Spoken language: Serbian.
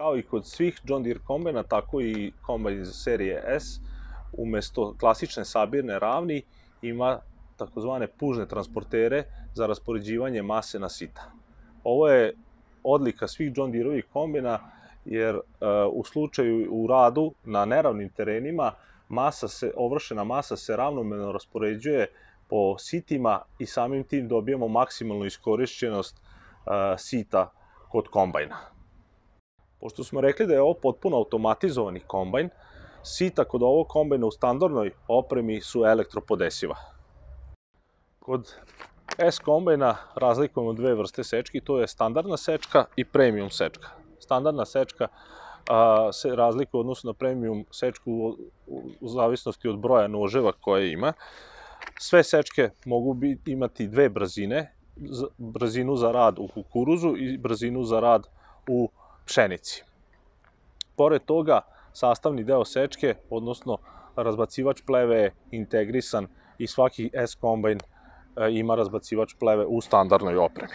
Kao i kod svih John Deere kombajna, tako i kombajn iz serije S, umesto klasične sabirne ravni, ima takozvane pužne transportere za raspoređivanje mase na sita. Ovo je odlika svih John Deere-ovih kombajna, jer u slučaju u radu na neravnim terenima ovršena masa se ravnomerno raspoređuje po sitima i samim tim dobijamo maksimalnu iskorišćenost sita kod kombajna. Pošto smo rekli da je ovo potpuno automatizovani kombajn, sita kod ovog kombajna u standardnoj opremi su elektropodesiva. Kod S kombajna razlikujemo dve vrste sečki, to je standardna sečka i premium sečka. Standardna sečka se razlikuje u odnosu na premium sečku u zavisnosti od broja noževa koje ima. Sve sečke mogu imati dve brzine, brzinu za rad u kukuruzu i brzinu za rad u pšenici. Pored toga, sastavni deo sečke, odnosno razbacivač pleve je integrisan i svaki S kombajn ima razbacivač pleve u standardnoj opremi.